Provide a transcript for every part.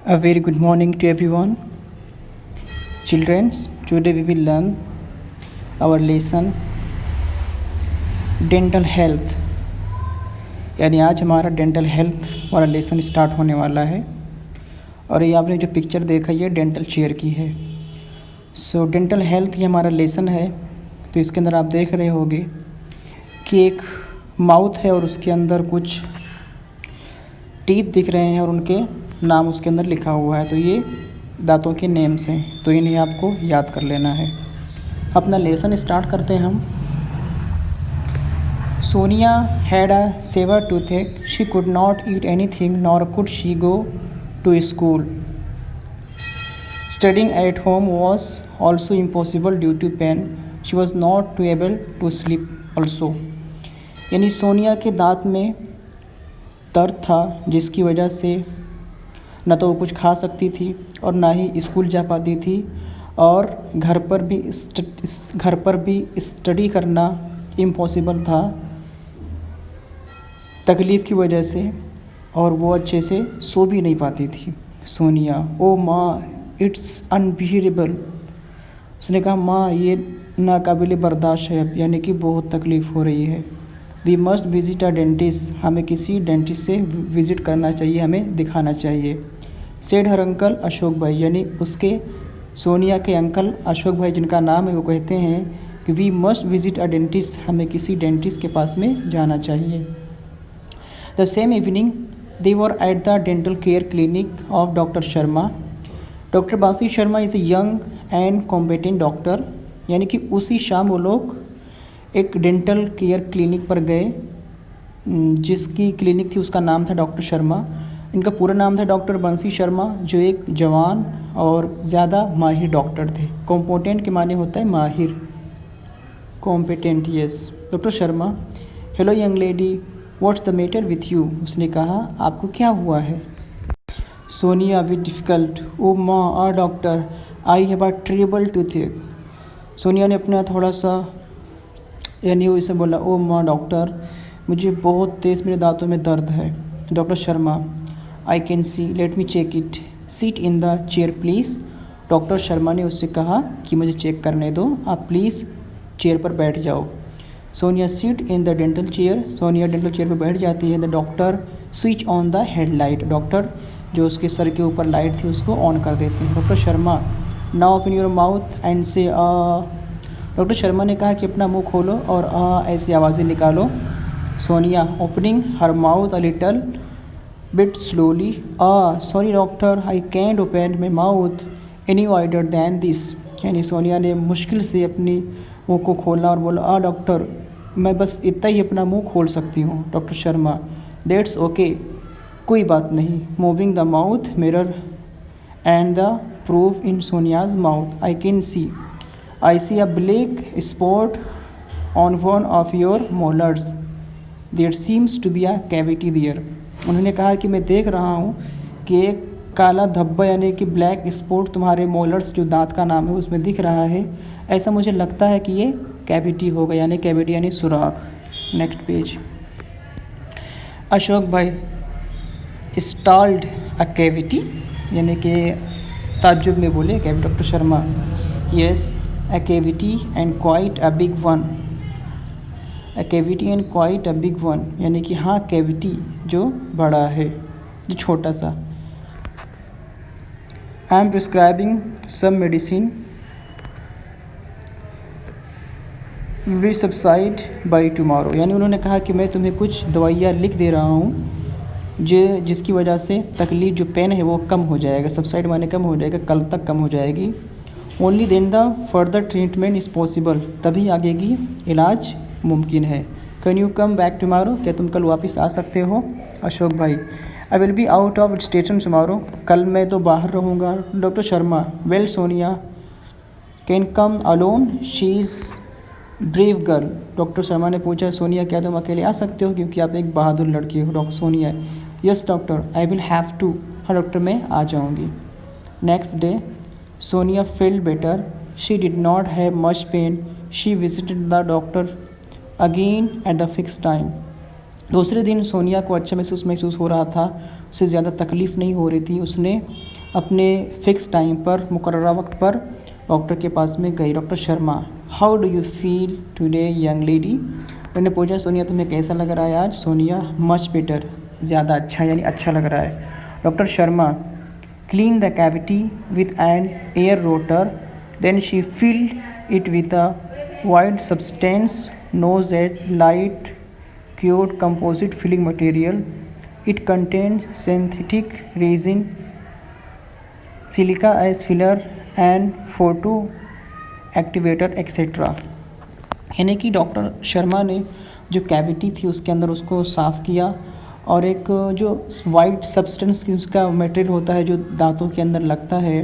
A very good morning to everyone. Children, today we will learn our lesson dental health. यानी आज हमारा dental health वाला lesson start होने वाला है। और ये आपने जो पिक्चर देखा ये डेंटल चेयर की है। सो डेंटल हेल्थ ये हमारा लेसन है। तो इसके अंदर आप देख रहे होंगे कि एक माउथ है और उसके अंदर कुछ टीथ दिख रहे हैं और उनके नाम उसके अंदर लिखा हुआ है। तो ये दांतों के नेम्स हैं, तो इन्हें आपको याद कर लेना है। अपना लेसन स्टार्ट करते हैं हम। Sonia had a severe toothache. She could not eat anything nor could she go to school. Studying at home was also impossible due to pain. She was not to able to sleep also. यानी सोनिया के दांत में दर्द था जिसकी वजह से न तो वो कुछ खा सकती थी और ना ही स्कूल जा पाती थी, और घर पर भी स्टडी करना इम्पॉसिबल था तकलीफ़ की वजह से, और वो अच्छे से सो भी नहीं पाती थी। सोनिया, ओ माँ इट्स अनबियरेबल। उसने कहा माँ ये नाकाबिल बर्दाश्त है, अब यानी कि बहुत तकलीफ़ हो रही है। We must visit a dentist. हमें किसी डेंटिस्ट से विज़िट करना चाहिए, हमें दिखाना चाहिए। सेड हर अंकल अशोक भाई, यानी उसके सोनिया के अंकल अशोक भाई जिनका नाम है वो कहते हैं कि we must visit a dentist. हमें किसी डेंटिस्ट के पास में जाना चाहिए। The same evening they were at the dental care clinic of doctor Sharma. Doctor Bansi Sharma is a young and competent doctor. यानी कि उसी शाम वो लोग एक डेंटल केयर क्लिनिक पर गए, जिसकी क्लिनिक थी उसका नाम था डॉक्टर शर्मा। इनका पूरा नाम था डॉक्टर बंसी शर्मा, जो एक जवान और ज़्यादा माहिर डॉक्टर थे। कॉम्पिटेंट के माने होता है माहिर, competent, yes. Doctor Sharma, hello young lady, what's the matter with you. उसने कहा आपको क्या हुआ है। Sonia with difficult, oh ma doctor, I have a terrible toothache. Sonia ने अपना थोड़ा सा यानी वो इसे बोला, ओ माँ डॉक्टर मुझे बहुत तेज़ मेरे दांतों में दर्द है। Doctor Sharma, I can see, let me check it, seat in the chair please. Doctor Sharma ने उससे कहा कि मुझे चेक करने दो, आप प्लीज़ चेयर पर बैठ जाओ। Sonia seat in the dental chair. Sonia dental chair पर बैठ जाती है। The doctor switch on the headlight. Doctor जो उसके सर के ऊपर लाइट थी उसको ऑन कर देते हैं। Doctor Sharma, now open your mouth and से डॉक्टर शर्मा ने कहा कि अपना मुंह खोलो और ऐसी आवाज़ें निकालो। Sonia opening her mouth a little bit slowly, sorry doctor I can't open my mouth any wider than this. यानी सोनिया ने मुश्किल से अपनी मुंह को खोला और बोला डॉक्टर मैं बस इतना ही अपना मुंह खोल सकती हूँ। डॉक्टर शर्मा, दैट्स ओके, कोई बात नहीं। Moving the mouth mirror and the proof in सोनियाज mouth, I can C, I see a black spot on one of your molars. There seems to be a cavity there. उन्होंने कहा कि मैं देख रहा हूँ कि एक काला धब्बा यानी कि ब्लैक स्पॉट तुम्हारे मोलर्स जो दांत का नाम है उसमें दिख रहा है। ऐसा मुझे लगता है कि ये कैविटी होगा, यानी कैविटी यानी सुराख। Next page. अशोक भाई, स्टॉल्ड अ कैविटी, यानी कि ताज्जुब में बोले cavity. Doctor Sharma, yes a cavity and quite a big one. A cavity and quite a big one, यानी कि हाँ कैविटी जो बड़ा है, जो छोटा सा। I am prescribing some medicine will subside by tomorrow. यानी उन्होंने कहा कि मैं तुम्हें कुछ दवाइयाँ लिख दे रहा हूँ जिसकी वजह से तकलीफ़ जो पेन है वो कम हो जाएगा। सबसाइड माने कम हो जाएगा, कल तक कम हो जाएगी। Only then the further treatment is possible, तभी आगे की इलाज मुमकिन है। Can you come back tomorrow, क्या तुम कल वापस आ सकते हो। अशोक भाई, I will be out of station tomorrow, कल मैं तो बाहर रहूँगा। Doctor Sharma, well Sonia can come alone, she is brave girl. Doctor Sharma ने पूछा सोनिया क्या तुम अकेले आ सकते हो क्योंकि आप एक बहादुर लड़की हो। Doctor Sonia, yes doctor, I will have to. हाँ डॉक्टर मैं आ जाऊँगी। Next day Sonia felt better. She did not have much pain. She visited the doctor again at the fixed time. दूसरे दिन सोनिया को अच्छा महसूस हो रहा था, उससे ज़्यादा तकलीफ़ नहीं हो रही थी। उसने अपने फ़िक्स टाइम पर, मुकर्ररा वक्त पर डॉक्टर के पास में गई। Doctor Sharma, how do you feel today young lady? उन्होंने पूछा, सोनिया तुम्हें कैसा लग रहा है आज? सोनिया, मच बेटर, ज़्यादा अच्छा, यानी अच्छा लग रहा है। Doctor Sharma, clean the cavity with an air rotor, then she filled it with a white substance knows at light cured composite filling material. It contained synthetic resin, silica as filler and photo activator etc. यानी कि doctor Sharma ने जो cavity थी उसके अंदर उसको साफ़ किया और एक जो वाइट सब्सटेंस की उसका मटेरियल होता है जो दांतों के अंदर लगता है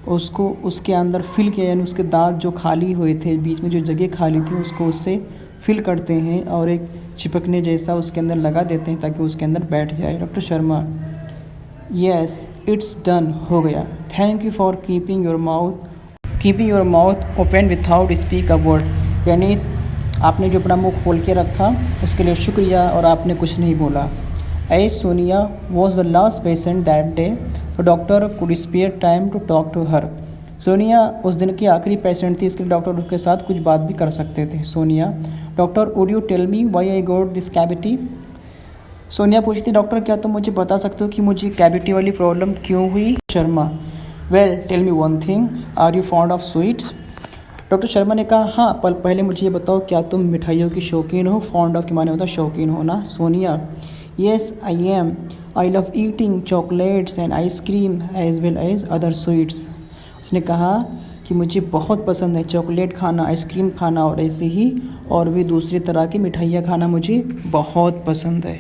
उसको उसके अंदर फिल किया, यानी उसके दांत जो खाली हुए थे, बीच में जो जगह खाली थी उसको उससे फिल करते हैं और एक चिपकने जैसा उसके अंदर लगा देते हैं ताकि उसके अंदर बैठ जाए। Doctor Sharma, yes it's done, हो गया। Thank you for keeping your mouth open without speak a word, यानी आपने जो अपना मुंह खोल के रखा उसके लिए शुक्रिया और आपने कुछ नहीं बोला। As Sonia was the last patient that day, तो doctor could spare time to talk to her. Sonia उस दिन की आखिरी पेशेंट थी, इसके लिए डॉक्टर उसके साथ कुछ बात भी कर सकते थे। Sonia, doctor would you tell me why I got this cavity? Sonia पूछती, डॉक्टर क्या तुम मुझे बता सकते हो कि मुझे कैविटी वाली प्रॉब्लम क्यों हुई? Sharma, well tell me one thing, are you fond of sweets? Doctor Sharma ने कहा, हाँ पहले मुझे ये बताओ क्या तुम मिठाइयों की शौकीन हो? फॉन्ड ऑफ के माने होता है शौकीन होना। Sonia, yes I am, I love eating chocolates and ice cream as well as other sweets. उसने कहा कि मुझे बहुत पसंद है चॉकलेट खाना, आइसक्रीम खाना और ऐसे ही और भी दूसरी तरह की मिठाइयाँ खाना मुझे बहुत पसंद है।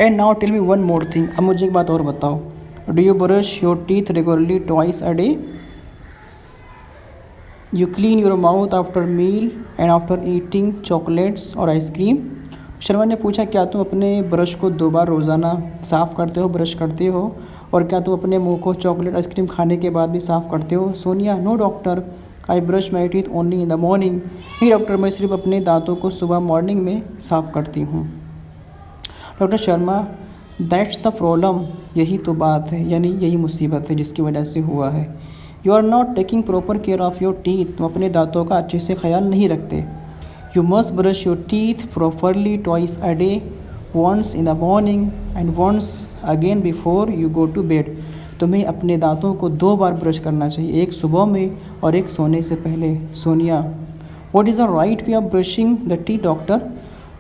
And now tell me one more thing, अब मुझे एक बात और बताओ, do you brush your teeth regularly twice a day? You clean your mouth after meal and after eating chocolates और आइसक्रीम? शर्मा ने पूछा, क्या तुम अपने ब्रश को 2 बार रोज़ाना साफ़ करते हो, ब्रश करते हो? और क्या तुम अपने मुंह को चॉकलेट आइसक्रीम खाने के बाद भी साफ़ करते हो? Sonia, no doctor, I brush my teeth only in the morning. नहीं डॉक्टर, मैं सिर्फ अपने दांतों को सुबह मॉर्निंग में साफ़ करती हूँ। Doctor Sharma, that's the problem, यही तो बात है, यानी यही मुसीबत है जिसकी वजह से हुआ है। You are not taking proper care of your teeth, तुम अपने दांतों का अच्छे से ख्याल नहीं रखते। You must brush your teeth properly twice a day, once in the morning and once again before you go to bed. तुम्हें अपने दांतों को 2 बार ब्रश करना चाहिए, एक सुबह में और एक सोने से पहले। Sonia, what is the right way of brushing the teeth doctor?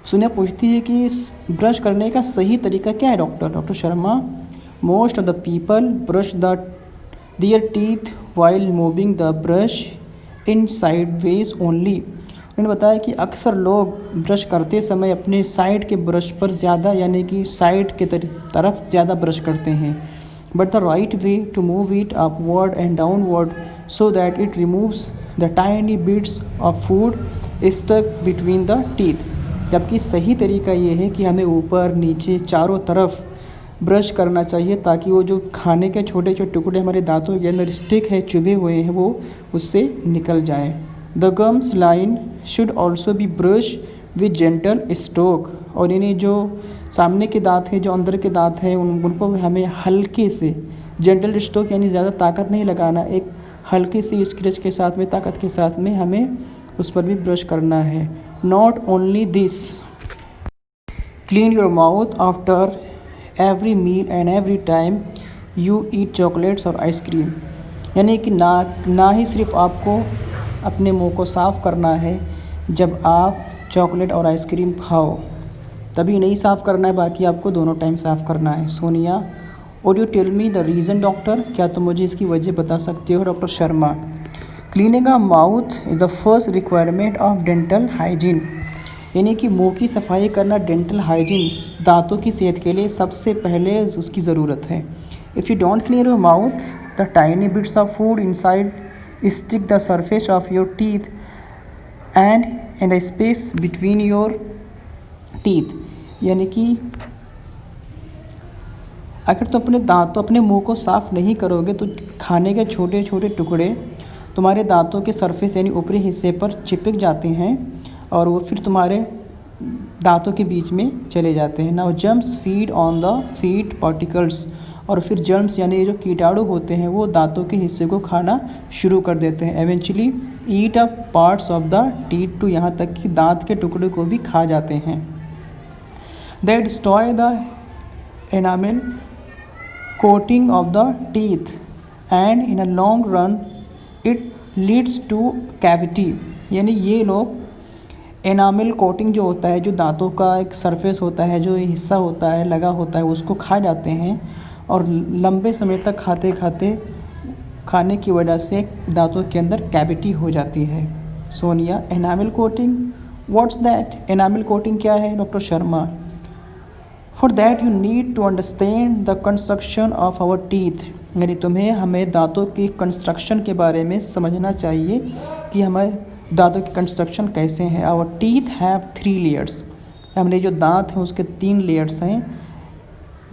Sonia पूछती है कि इस ब्रश करने का सही तरीका क्या है doctor? Doctor Sharma, most of the people brush their teeth while moving the brush in sideways only. उन्होंने बताया कि अक्सर लोग ब्रश करते समय अपने साइड के ब्रश पर ज़्यादा, यानी कि साइड के तरफ ज़्यादा ब्रश करते हैं। But the right way to move it upward and downward so that it removes the tiny bits of food stuck between the teeth. जबकि सही तरीका ये है कि हमें ऊपर नीचे चारों तरफ ब्रश करना चाहिए ताकि वो जो खाने के छोटे छोटे टुकड़े हमारे दांतों के अंदर स्टिक है, चुभे हुए हैं, वो उससे निकल जाएं। The gums line should also be brush with gentle stroke, और इन्हें जो सामने के दांत हैं, जो अंदर के दांत हैं, उनको हमें हल्के से, जेंटल स्ट्रोक यानी ज़्यादा ताकत नहीं लगाना, एक हल्के से स्क्रैच के साथ में, ताकत के साथ में हमें उस पर भी ब्रश करना है। Not only this, clean your mouth after every meal and every time you eat chocolates और आइसक्रीम, यानी कि ना ही सिर्फ आपको अपने मुंह को साफ़ करना है जब आप चॉकलेट और आइसक्रीम खाओ, तभी नहीं साफ़ करना है, बाकी आपको दोनों टाइम साफ़ करना है। Sonia, would you tell me the reason doctor, क्या तुम मुझे इसकी वजह बता सकते हो? Doctor Sharma, cleaning a mouth is the first requirement of dental hygiene, यानी कि मुंह की सफाई करना डेंटल हाइजीन, दांतों की सेहत के लिए सबसे पहले उसकी ज़रूरत है। If you don't clean your mouth, the tiny bits of food inside stick the surface of your teeth and in the space between your teeth, यानी कि अगर तुम अपने मुंह को साफ़ नहीं करोगे तो खाने के छोटे छोटे टुकड़े तुम्हारे दांतों के सरफेस यानी ऊपरी हिस्से पर चिपक जाते हैं और वो फिर तुम्हारे दांतों के बीच में चले जाते हैं। Now germs feed on the feed particles, और फिर जर्म्स यानी जो कीटाणु होते हैं वो दांतों के हिस्से को खाना शुरू कर देते हैं। Eventually eat up parts of the teeth too, यहाँ तक कि दांत के टुकड़े को भी खा जाते हैं। दे destroy the enamel coating of the teeth and in a long run it leads two cavity, यानी ये लोग एनामल कोटिंग जो होता है, जो दांतों का एक सरफेस होता है, जो हिस्सा होता है लगा होता है, उसको खा जाते हैं और लंबे समय तक खाने की वजह से दांतों के अंदर कैविटी हो जाती है। Sonia, enamel coating, what's that? Enamel coating क्या है doctor Sharma? For that you need to understand the construction of our teeth, यानी तुम्हें हमें दांतों की कंस्ट्रक्शन के बारे में समझना चाहिए कि हमें दांतों की कंस्ट्रक्शन कैसे हैं। आवर टीथ हैव 3 लेयर्स, हमारे जो दांत हैं उसके 3 लेयर्स हैं।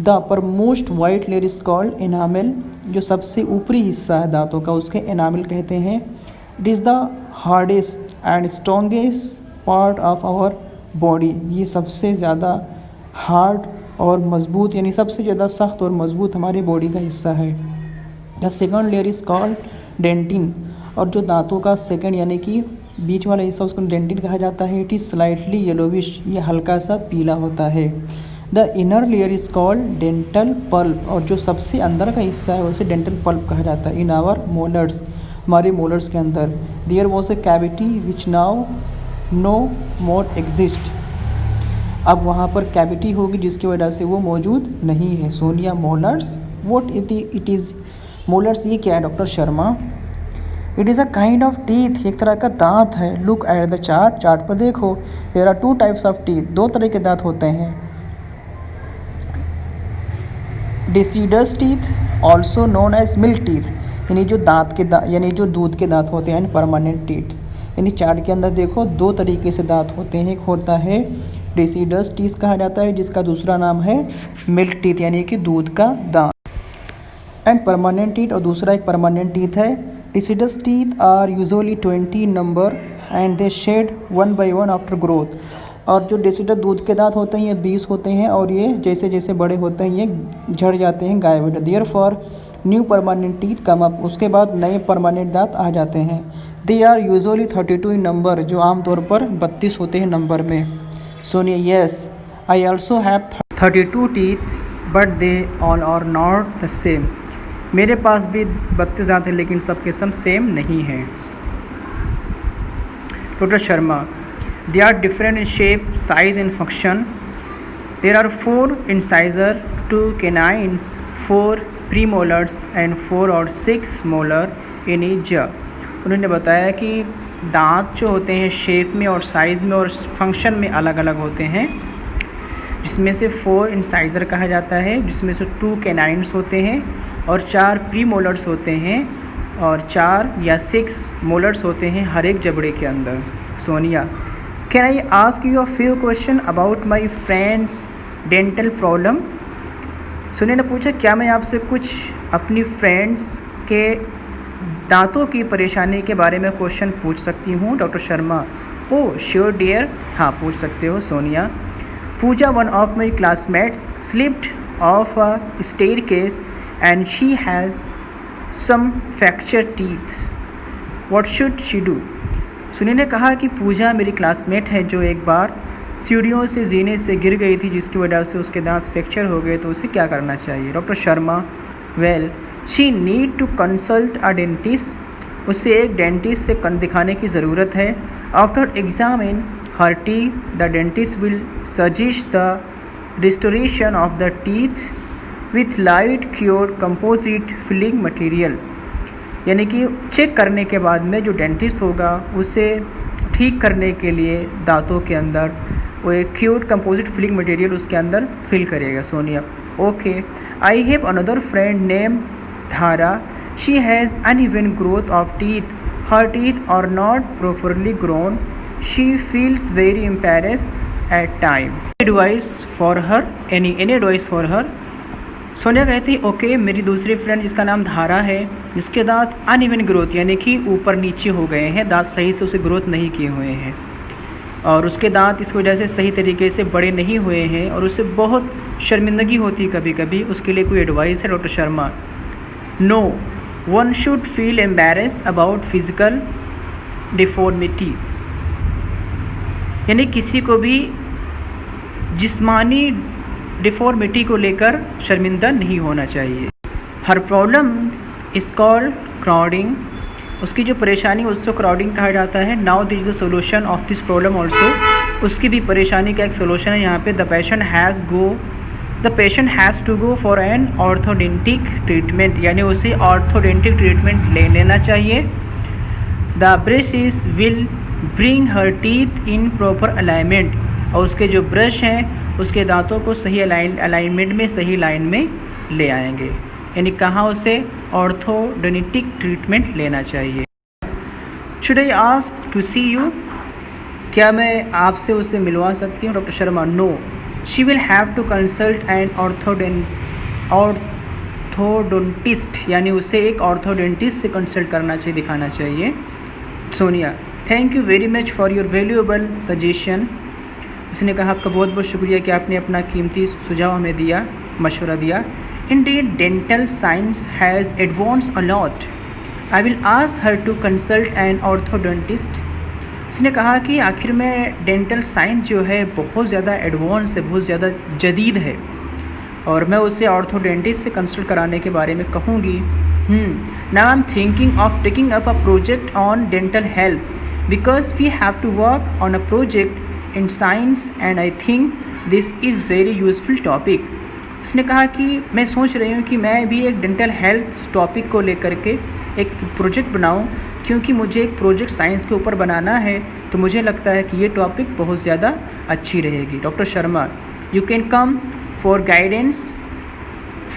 The upper most white layer is called enamel, जो सबसे ऊपरी हिस्सा है दांतों का उसके एनामल कहते हैं। It is the hardest and strongest part of our body, ये सबसे ज़्यादा हार्ड और मजबूत, यानी सबसे ज़्यादा सख्त और मजबूत हमारी बॉडी का हिस्सा है। The second layer is called dentin, और जो दांतों का सेकंड यानी कि बीच वाला हिस्सा उसको डेंटिन कहा जाता है। इट इज़ स्लाइटली येलोविश, ये हल्का सा पीला होता है। The inner layer is called dental pulp, और जो सबसे अंदर का हिस्सा है उसे डेंटल पल्प कहा जाता है। इन आवर मोलर्स, हमारे मोलर्स के अंदर। There was a cavity which now no more exist, अब वहाँ पर कैविटी होगी जिसकी वजह से वो मौजूद नहीं है। Sonia, molars, what it is? Molars ये क्या है doctor Sharma? It is a kind of teeth, एक तरह का दांत है। Look at the chart, chart पर देखो। There are 2 types of teeth, 2 तरह के दांत होते हैं। Deciduous teeth also known as milk teeth, यानी जो यानी जो दूध के दांत होते हैं, परमानेंट टीथ। यानी चार्ट के अंदर देखो 2 तरीके से दांत होते हैं। एक होता है डिसीडस टीथ कहा जाता है, जिसका दूसरा नाम है मिल्क टीथ, यानी कि दूध का दांत। एंड परमानेंट टीथ, और दूसरा एक परमानेंट टीथ है। Deciduous teeth are usually 20 in number and they shed one by one after growth, और जो डेसिडस दूध के दांत होते हैं ये 20 होते हैं और ये जैसे जैसे बड़े होते हैं ये झड़ जाते हैं, गायब हो जाते हैं। Therefore new permanent teeth come up, उसके बाद नए परमानेंट दांत आ जाते हैं। They are usually 32 in number, जो आमतौर पर 32 होते हैं नंबर में। Sonia, yes, I also have 32 teeth but they all are not the same, मेरे पास भी 32 दांत हैं लेकिन सब के सब सेम नहीं हैं। Doctor Sharma, they are different in shape, size and function. There are 4 incisors, 2 canines, 4 premolars and 4 और 6 मोलर इन ईच। उन्होंने बताया कि दांत जो होते हैं शेप में और साइज़ में और फंक्शन में अलग अलग होते हैं, जिसमें से 4 इंसाइजर कहा जाता है, जिसमें से 2 कैनाइन्स होते हैं और 4 प्री मोलर्स होते हैं और 4 या 6 मोलर्स होते हैं हर एक जबड़े के अंदर। Sonia, can I ask you a few question about my friends dental problem? Sonia ने पूछा, क्या मैं आपसे कुछ अपनी फ्रेंड्स के दांतों की परेशानी के बारे में क्वेश्चन पूछ सकती हूँ? Doctor Sharma, oh sure dear, हाँ पूछ सकते हो। Sonia, Puja, one of my classmates slipped off a staircase and she has some fractured teeth, what should she do? Sunil ने कहा कि पूजा मेरी क्लासमेट है जो एक बार सीढ़ियों से जीने से गिर गई थी जिसकी वजह से उसके दांत फ्रैक्चर हो गए, तो उसे क्या करना चाहिए? Doctor Sharma, well she need to consult a dentist, उसे एक डेंटिस्ट से दिखाने की ज़रूरत है। After examine her teeth the dentist will suggest the restoration of the teeth with light cure composite filling material, यानी कि चेक करने के बाद में जो डेंटिस्ट होगा उसे ठीक करने के लिए दांतों के अंदर वो एक क्योर्ड कंपोजिट फिलिंग मटेरियल उसके अंदर फिल करेगा। Sonia, okay, I have another friend name Dhara, she has uneven growth of teeth, her teeth are not properly grown, she feels very embarrassed at time, advice for her, any advice for her? Sonia कहती, okay, मेरी दूसरी friend जिसका नाम धारा है, जिसके दांत uneven growth यानी कि ऊपर नीचे हो गए हैं, दांत सही से उसे ग्रोथ नहीं किए हुए हैं। और उसके दांत इस वजह से सही तरीके से बड़े नहीं हुए हैं और उसे बहुत शर्मिंदगी होती है कभी कभी, उसके लिए कोई एडवाइस है doctor Sharma? No, one should feel embarrass about physical deformity, यानी किसी को भी जिस्मानी डिफॉर्मिटी को लेकर शर्मिंदा नहीं होना चाहिए। Her problem is called crowding, उसकी जो परेशानी है उसको क्राउडिंग कहा जाता है। Now this is the solution of this problem also, उसकी भी परेशानी का एक सोल्यूशन है यहाँ पे। The patient has to go for an orthodontic treatment, यानी उसे ऑर्थोडेंटिक ट्रीटमेंट ले लेना चाहिए। The braces will bring her teeth in proper alignment, और उसके जो ब्रश हैं उसके दांतों को सही अलाइनमेंट में, सही लाइन में ले आएंगे, यानी कहाँ उसे ऑर्थोडेंटिक ट्रीटमेंट लेना चाहिए। Should I ask to see you, क्या मैं आपसे उसे मिलवा सकती हूँ? Doctor Sharma, no, she will have to consult an orthodontist, यानी उसे एक ऑर्थोडेंटिस्ट से कंसल्ट करना चाहिए, दिखाना चाहिए। Sonia, thank you very much for your valuable suggestion, उसने कहा आपका बहुत बहुत शुक्रिया कि आपने अपना कीमती सुझाव हमें दिया, मशवरा दिया। Indeed, dental science has advanced a lot. I will ask her to consult an orthodontist. उसने कहा कि आखिर में डेंटल साइंस जो है बहुत ज़्यादा एडवांस है, बहुत ज़्यादा जदीद है, और मैं उसे ऑर्थोडेंटिस्ट से कंसल्ट कराने के बारे में कहूँगी। Now I'm thinking of taking up a project on dental health because we have to work on a project in science and I think this is very useful topic. उसने कहा कि मैं सोच रही हूँ कि मैं भी एक डेंटल हेल्थ टॉपिक को लेकर के एक प्रोजेक्ट बनाऊँ, क्योंकि मुझे एक प्रोजेक्ट साइंस के ऊपर बनाना है, तो मुझे लगता है कि ये टॉपिक बहुत ज़्यादा अच्छी रहेगी। Doctor Sharma, you can come for guidance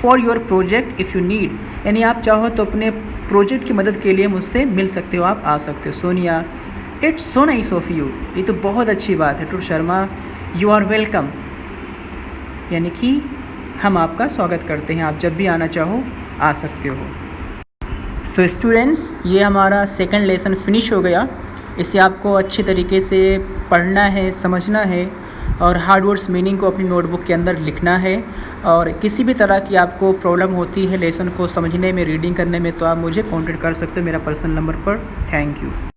for your project if you need, यानी आप चाहो तो अपने प्रोजेक्ट की मदद के लिए मुझसे मिल सकते हो, आप आ सकते हो। Sonia, it's so nice of you, ये तो बहुत अच्छी बात है। Doctor Sharma, you are welcome, यानी कि हम आपका स्वागत करते हैं, आप जब भी आना चाहो आ सकते हो। सो स्टूडेंट्स, ये हमारा सेकंड लेसन फिनिश हो गया। इसे आपको अच्छी तरीके से पढ़ना है, समझना है और हार्ड वर्ड्स मीनिंग को अपनी नोटबुक के अंदर लिखना है। और किसी भी तरह की आपको प्रॉब्लम होती है लेसन को समझने में, रीडिंग करने में, तो आप मुझे कॉन्टेक्ट कर सकते हो मेरा पर्सनल नंबर पर। Thank you.